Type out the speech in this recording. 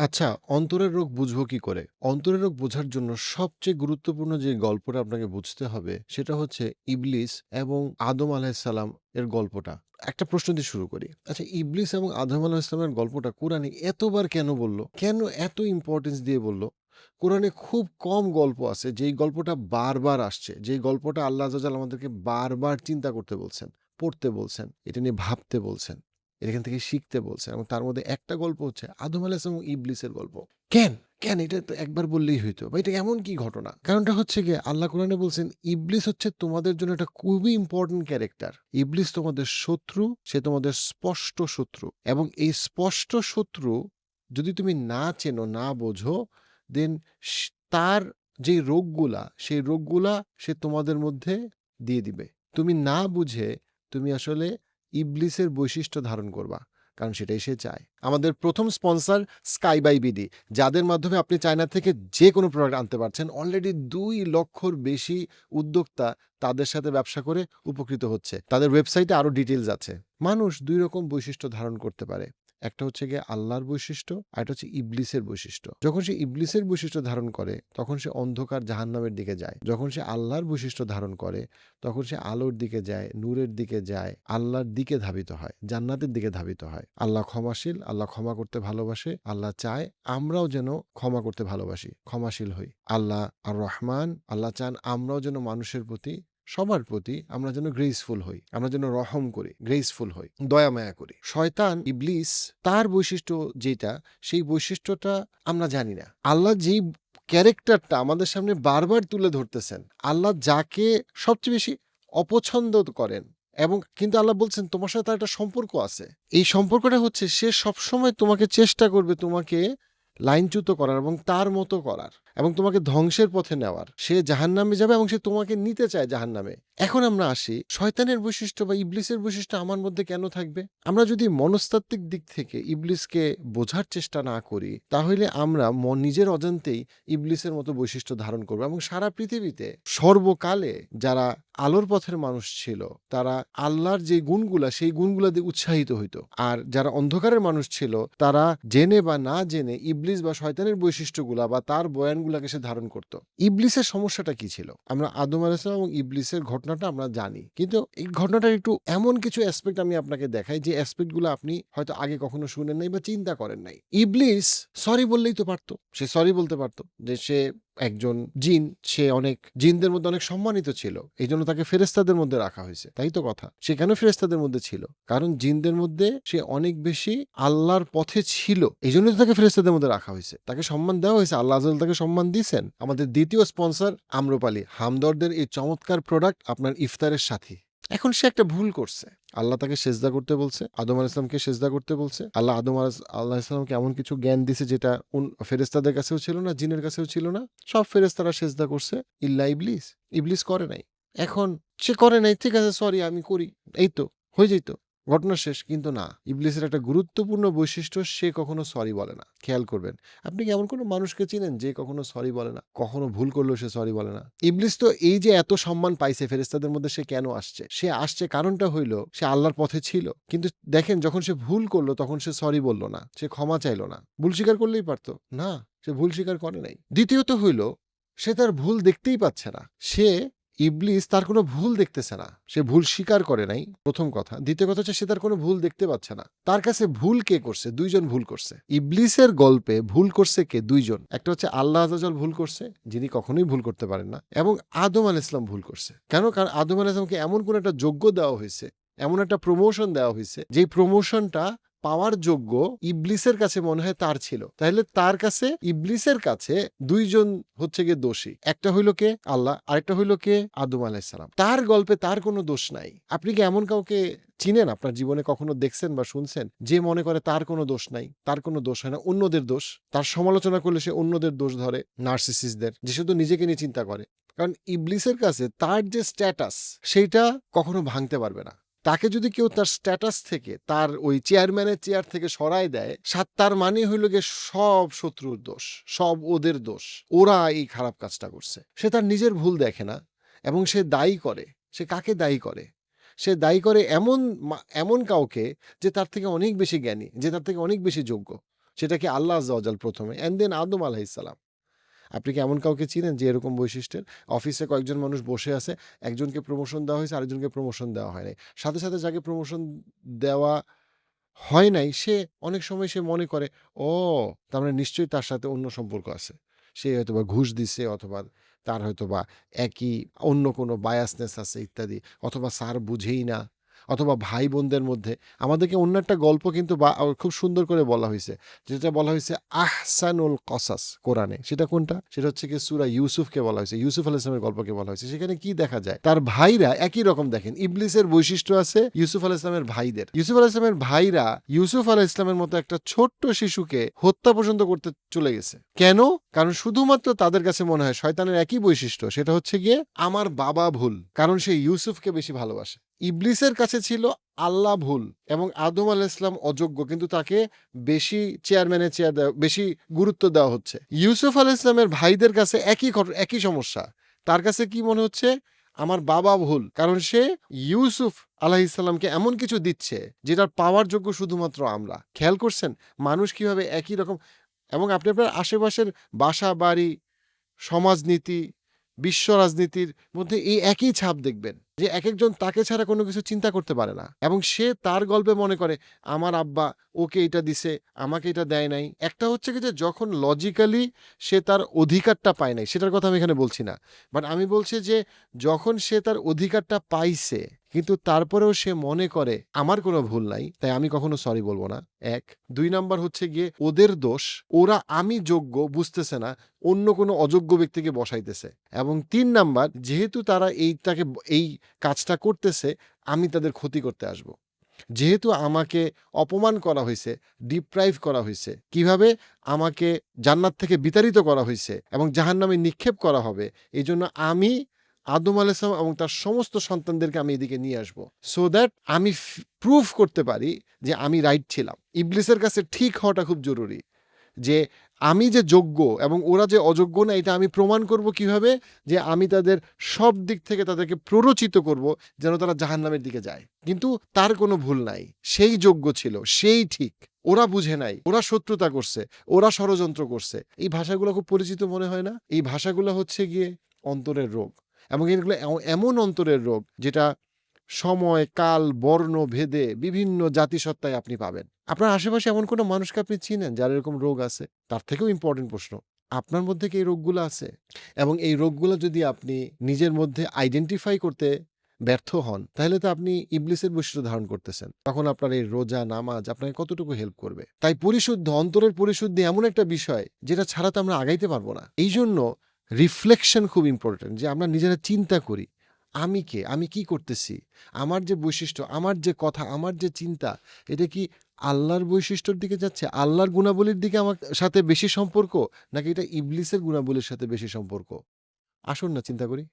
আচ্ছা, অন্তরের রোগ বুঝবো কি করে? অন্তরের রোগ বোঝার জন্য সবচেয়ে গুরুত্বপূর্ণ যে গল্পটা আপনাকে বুঝতে হবে সেটা হচ্ছে ইবলিস এবং আদম আলাইহিসসালাম এর গল্পটা। একটা প্রশ্ন দিয়ে শুরু করি। আচ্ছা, ইবলিস এবং আদম আলাইহিসসালামের গল্পটা কোরআনে এতবার কেন বলল? কেন এত ইম্পোর্টেন্স দিয়ে বলল? কোরআনে খুব কম গল্প আছে যেই গল্পটা বারবার আসছে। যেই গল্পটা আল্লাহ আজ্জা ওয়াজাল আমাদেরকে বারবার চিন্তা করতে বলছেন, পড়তে বলছেন, এটা নিয়ে ভাবতে বলছেন। এখান থেকে শিখতে বলছেন এবং তার মধ্যে একটা গল্প হচ্ছে আদম আলাইহিস সালাম এবং ইবলিসের গল্প। কেন? কেন? এটা তো একবার বললেই হইতো বা এটা এমন কি ঘটনা? কারণটা হচ্ছে গিয়ে আল্লাহ কোরআনে বলছেন, ইবলিস হচ্ছে তোমাদের জন্য একটা খুবই ইম্পোর্টেন্ট ক্যারেক্টার। ইবলিস তোমাদের শত্রু, সে তোমাদের স্পষ্ট শত্রু এবং এই স্পষ্ট শত্রু যদি তুমি না চেনো, না বোঝো, দেন তার যেই রোগগুলা, সেই রোগগুলা সে তোমাদের মধ্যে দিয়ে দিবে। তুমি না বুঝে তুমি আসলে ইবলিসের বৈশিষ্ট্য ধারণ করবা। কারণ সেটাই সে চায়। আমাদের প্রথম স্পন্সর স্কাই বাই বিডি, যাদের মাধ্যমে আপনি চায়না থেকে যে কোনো প্রোডাক্ট আনতে পারছেন। অলরেডি ২ লক্ষর বেশি উদ্যোক্তা তাদের সাথে ব্যবসা করে উপকৃত হচ্ছে। তাদের ওয়েবসাইটে আরো ডিটেইলস আছে। মানুষ ২ রকম বৈশিষ্ট্য ধারণ করতে পারে। একটা হচ্ছে গিয়ে আল্লাহর বৈশিষ্ট্য, আরেকটা হচ্ছে ইবলিসের বৈশিষ্ট্য। যখন সে ইবলিসের বৈশিষ্ট্য ধারণ করে, তখন সে অন্ধকার জাহান্নামের দিকে যায়। যখন সে আল্লাহর বৈশিষ্ট্য ধারণ করে, তখন সে আলোর দিকে যায়, নূরের দিকে যায়, আল্লাহর দিকে ধাবিত হয়, জান্নাতের দিকে ধাবিত হয়। আল্লাহ ক্ষমাশীল, আল্লাহ ক্ষমা করতে ভালোবাসে। আল্লাহ চায় আমরাও যেন ক্ষমা করতে ভালোবাসি, ক্ষমাশীল হই। আল্লাহ আর রহমান, আল্লাহ চান আমরাও যেন মানুষের প্রতি, সবার প্রতি আমরা যেন গ্রেসফুল হই, আমরা যেন রহম করি, গ্রেসফুল হই, দয়া মায়া করি। শয়তান ইবলিস, তার বৈশিষ্ট্য যেটা, সেই বৈশিষ্ট্যটা আমরা জানি না। আল্লাহ যেই ক্যারেক্টারটা আমাদের সামনে বারবার তুলে ধরতেছেন, আল্লাহ যাকে সবচেয়ে বেশি অপছন্দ করেন, এবং কিন্তু আল্লাহ বলছেন তোমার সাথে তার একটা সম্পর্ক আছে। এই সম্পর্কটা হচ্ছে সে সবসময় তোমাকে চেষ্টা করবে তোমাকে লাইনচ্যুত করার এবং তার মতো করার এবং তোমাকে ধ্বংসের পথে নেওয়ার। সে জাহান্নামে যাবে এবং সে তোমাকে নিতে চায় জাহান্নামে। এখন আমরা আসি, শয়তানের বৈশিষ্ট্য বা ইবলিসের বৈশিষ্ট্য আমার মধ্যে কেন থাকবে? আমরা যদি মনস্তাত্ত্বিক দিক থেকে ইবলিসকে বোঝার চেষ্টা না করি, তাহলে আমরা নিজের অজান্তেই ইবলিসের মতো বৈশিষ্ট্য ধারণ করব এবং সারা পৃথিবীতে সর্বকালে যারা আলোর পথের মানুষ ছিল, তারা আল্লাহর যে গুণগুলা, সেই গুণগুলা দিয়ে উৎসাহিত হইতো। আর যারা অন্ধকারের মানুষ ছিল, তারা জেনে বা না জেনে ইবলিস বা শয়তানের বৈশিষ্ট্যগুলা বা তার বয়ানগুলাকে সে ধারণ করত। ইবলিসের সমস্যাটা কি ছিল? আমরা আদম আলাইহিস সালাম এবং ইবলিসের ঘটনাটা আমরা জানি, কিন্তু এই ঘটনাটার একটু এমন কিছু অ্যাসপেক্ট আমি আপনাকে দেখাই যে অ্যাসপেক্টগুলো আপনি হয়তো আগে কখনো শুনেন নাই বা চিন্তা করেন নাই। ইবলিস সরি বললেই তো পারতো। সে সরি বলতে পারতো যে সে একজন জিন, সে অনেক জিনদের মধ্যে অনেক সম্মানিত ছিল, এই জন্য তাকে ফেরেস্তাদের মধ্যে রাখা হয়েছে। তাই তো কথা। সে কেন ফেরেস্তাদের মধ্যে ছিল? কারণ জিনদের মধ্যে সে অনেক বেশি আল্লাহর পথে ছিল, এই জন্য তো তাকে ফেরেস্তাদের মধ্যে রাখা হয়েছে। তাকে সম্মান দেওয়া হয়েছে, আল্লাহ আজ্জা ওয়াজাল তাকে সম্মান দিয়েছেন। আমাদের দ্বিতীয় স্পন্সর আম্রপালি, হামদর্দের এই চমৎকার প্রোডাক্ট আপনার ইফতারের সাথী। এখন সে একটা ভুল করছে। আল্লাহ তাকে সেজদা করতে বলছে, আদম আলাইহিস সালামকে সেজদা করতে বলছে। আল্লাহ আলাইহিস সালামকে এমন কিছু জ্ঞান দিছে যেটা ফেরেশতাদের কাছেও ছিল না, জিনের কাছেও ছিল না। সব ফেরেশতারা সেজদা করছে ইল্লা ইবলিস। ইবলিস করে নাই। এখন সে করে নাই, ঠিক আছে সরি আমি করি, এই তো হয়ে যেত, ঘটনা শেষ। কিন্তু না, ইবলিসের একটা গুরুত্বপূর্ণ বৈশিষ্ট্য, সে কখনো সরি বলে না। খেয়াল করবেন, আপনি কি এমন কোনো মানুষকে চিনেন যে কখনো সরি বলে না? কখনো ভুল করলেও সে সরি বলে না? ইবলিস তো এই যে এত সম্মান পাইছে ফেরেশতাদের মধ্যে, সে কেন আসছে? সে আসছে কারণটা হইল সে আল্লাহর পথে ছিল। কিন্তু দেখেন, যখন সে ভুল করলো তখন সে সরি বলল না, সে ক্ষমা চাইল না। ভুল স্বীকার করলেই পারতো না, সে ভুল স্বীকার করে নাই। দ্বিতীয়ত হইল, সে তার ভুল দেখতেই পাচ্ছে না। ইবলিস তার কোনো ভুল দেখতেছে না, সে ভুল স্বীকার করে নাই, প্রথম কথা। দ্বিতীয় কথা হচ্ছে সে তার কোনো ভুল দেখতে পাচ্ছে না। তার কাছে ভুল কে করছে? দুইজন ভুল করছে। ইবলিসের গল্পে ভুল করছে কে? দুইজন। একটা হচ্ছে আল্লাহ আজ্জা ওয়াজাল ভুল করছে, যিনি কখনোই ভুল করতে পারেন না, এবং আদম আলাইহিস সালাম ভুল করছে। কেন? কারণ আদম আলাইহিস সালামকে এমন কোন একটা যোগ্য দেওয়া হয়েছে, এমন একটা প্রমোশন দেওয়া হয়েছে, যেই প্রমোশনটা পাওয়ার যোগ্য ইবলিসের কাছে মনে হয় তার ছিল। তাহলে তার কাছে, ইবলিসের কাছে দুইজন হচ্ছে গিয়ে দোষী। একটা হইল কে? আল্লাহ, আরেকটা হইল কে? আদম আলাইহিস সালাম। তার গল্পে তার কোনো দোষ নাই। আপনি কি এমন কাউকে চিনেন, আপনার জীবনে কখনো দেখছেন বা শুনছেন, যে মনে করে তার কোনো দোষ নাই, তার কোনো দোষ হয় না, অন্যদের দোষ? তার সমালোচনা করলে সে অন্যদের দোষ ধরে, নার্সিসিস্টদের, যে শুধু নিজেকে নিয়ে চিন্তা করে। কারণ ইবলিসের কাছে তার যে স্ট্যাটাস, সেইটা কখনো ভাঙতে পারবে না। তাকে যদি কেউ তার স্ট্যাটাস থেকে, তার ওই চেয়ারম্যানের চেয়ার থেকে সরায় দেয়, তার মানে হইল গিয়ে সব শত্রুর দোষ, সব ওদের দোষ, ওরা এই খারাপ কাজটা করছে। সে তার নিজের ভুল দেখে না এবং সে দায়ী করে। সে কাকে দায়ী করে? সে দায়ী করে এমন কাউকে যে তার থেকে অনেক বেশি জ্ঞানী, যে তার থেকে অনেক বেশি যোগ্য। সেটা কি আল্লাহ আজ্জা ওয়াজাল প্রথমে অ্যান্ড দেন আদম আলাইহিস সালাম। আপনি কি এমন কাউকে চিনেন যে এরকম বৈশিষ্ট্যের? অফিসে কয়েকজন মানুষ বসে আছে, একজনকে প্রমোশন দেওয়া হয়েছে, আরেকজনকে প্রমোশন দেওয়া হয় নাই। সাথে, সাথে যাকে প্রমোশন দেওয়া হয় নাই, সে অনেক সময় সে মনে করে, ও তার মানে নিশ্চয়ই তার সাথে অন্য সম্পর্ক আছে। সে হয়তোবা ঘুষ দিছে, অথবা তার হয়তোবা একই অন্য কোনো বায়াসনেস আছে ইত্যাদি, অথবা স্যার বুঝেই না, অথবা ভাই বোনদের মধ্যে। আমাদেরকে অন্য একটা গল্প কিন্তু খুব সুন্দর করে বলা হয়েছে, যেটা বলা হয়েছে আহসানুল কসাস কোরআনে। সেটা কোনটা? সেটা হচ্ছে কি সূরা ইউসুফকে বলা হয়েছে, ইউসুফ আলাইহিস সালামের গল্পকে বলা হয়েছে। সেখানে কি দেখা যায়? তার ভাইরা একই রকম, দেখেন ইবলিসের বৈশিষ্ট্য আছে ইউসুফ আলাইহিস সালামের ভাইদের। ইউসুফ আলাইহিস সালামের ভাইরা ইউসুফ আলাইহিস সালামের মতো একটা ছোট্ট শিশুকে হত্যা পর্যন্ত করতে চলে গেছে। কেন? কারণ শুধুমাত্র তাদের কাছে মনে হয় শয়তানের একই বৈশিষ্ট্য, সেটা হচ্ছে গিয়ে আমার বাবা ভুল, কারণ সে ইউসুফকে বেশি ভালোবাসে। ইবলিসের কাছে ছিল আল্লাহ ভুল এবং আদম আলাইহিস সালাম অযোগ্য, কিন্তু তাকে বেশি চেয়ারম্যানের চেয়ার দেওয়া, বেশি গুরুত্ব দেওয়া হচ্ছে। ইউসুফ আলাইহিস সালামের ভাইদের কাছে একই সমস্যা। তার কাছে কি মনে হচ্ছে? আমার বাবা ভুল, কারণ সে ইউসুফ আলাইহিস সালামকে এমন কিছু দিচ্ছে যেটার পাওয়ার যোগ্য শুধুমাত্র আমরা। খেয়াল করছেন মানুষ কিভাবে একই রকম? এবং আপনি আপনার আশেপাশের বাসা বাড়ি, সমাজনীতি, বিশ্ব রাজনীতির মধ্যে এই একই ছাপ দেখবেন যে একেকজন তাকে ছাড়া কোনো কিছু চিন্তা করতে পারে না, এবং সে তার গল্পে মনে করে আমার আব্বা ওকে এটা দিছে, আমাকে এটা দেয় নাই। একটা হচ্ছে কি যে যখন লজিক্যালি সে তার অধিকারটা পায় নাই, সেটার কথা আমি এখানে বলছি না, বাট আমি বলছি যে যখন সে তার অধিকারটা পাইছে কিন্তু তারপরেও সে মনে করে আমার কোনো ভুল নাই, তাই আমি কখনো সরি বলবো না। এক। ২ নাম্বার হচ্ছে গিয়ে ওদের দোষ, ওরা আমি যোগ্য বুঝতেছে না, অন্য কোনো অযোগ্য ব্যক্তিকে বসাইতেছে। এবং ৩ নাম্বার, যেহেতু তারা এই কাজটা করতেছে, আমি তাদের ক্ষতি করতে আসব। যেহেতু আমাকে অপমান করা হইছে, ডিপ্রাইভ করা হইছে, কিভাবে? আমাকে জান্নাত থেকে বিতাড়িত করা হইছে এবং জাহান্নামে নিক্ষেপ করা হবে। এজন্য আমি আদম আলাইহিস সালাম এবং তার সমস্ত সন্তানদেরকে আমি এদিকে নিয়ে আসব। সো দ্যাট আমি প্রুফ করতে পারি যে আমি রাইট ছিলাম। ইবলিসের কাছে ঠিক হওয়াটা খুব জরুরি। যে আমি যে যোগ্য এবং ওরা যে অযোগ্য না, এটা আমি প্রমাণ করব কিভাবে? যে আমি তাদের সব দিক থেকে তাদেরকে প্ররোচিত করব যেন তারা জাহান্নামের দিকে যায়। কিন্তু তার কোনো ভুল নাই, সেই যোগ্য ছিল, সেই ঠিক। ওরা বুঝে নাই, ওরা শত্রুতা করছে, ওরা ষড়যন্ত্র করছে। এই ভাষাগুলো খুব পরিচিত মনে হয় না? এই ভাষাগুলো হচ্ছে গিয়ে অন্তরের রোগ, এবং এগুলো এমন অন্তরের রোগ যেটা সময়, কাল, বর্ণ ভেদে বিভিন্ন জাতিসত্তায় আপনি পাবেন। আপনার আশেপাশে এমন কোনো মানুষকে আপনি চিনেন যার এরকম রোগ আছে? তার থেকেও ইম্পর্টেন্ট প্রশ্ন, আপনার মধ্যে কি এই রোগগুলো আছে? এবং এই রোগগুলো যদি আপনি নিজের মধ্যে আইডেন্টিফাই করতে ব্যর্থ হন, তাহলে তো আপনি ইবলিসের বৈশিষ্ট্য ধারণ করতেছেন। তখন আপনার এই রোজা, নামাজ আপনাকে কতটুকু হেল্প করবে? তাই অন্তরের পরিশুদ্ধি এমন একটা বিষয় যেটা ছাড়া তো আমরা আগাইতে পারবো না। এইজন্য রিফ্লেকশন খুব ইম্পর্টেন্ট, যে আমরা নিজেরা চিন্তা করি, আমি কে? আমি কি করতেছি? আমার যে বৈশিষ্ট্য, আমার যে কথা, আমার যে চিন্তা, এটা কি আল্লাহর বৈশিষ্ট্যর দিকে যাচ্ছে? আল্লাহর গুণাবলীর দিকে আমার সাথে বেশি সম্পর্ক? নাকি এটা ইবলিসের গুণাবলীর সাথে বেশি সম্পর্ক? আসুন না চিন্তা করি।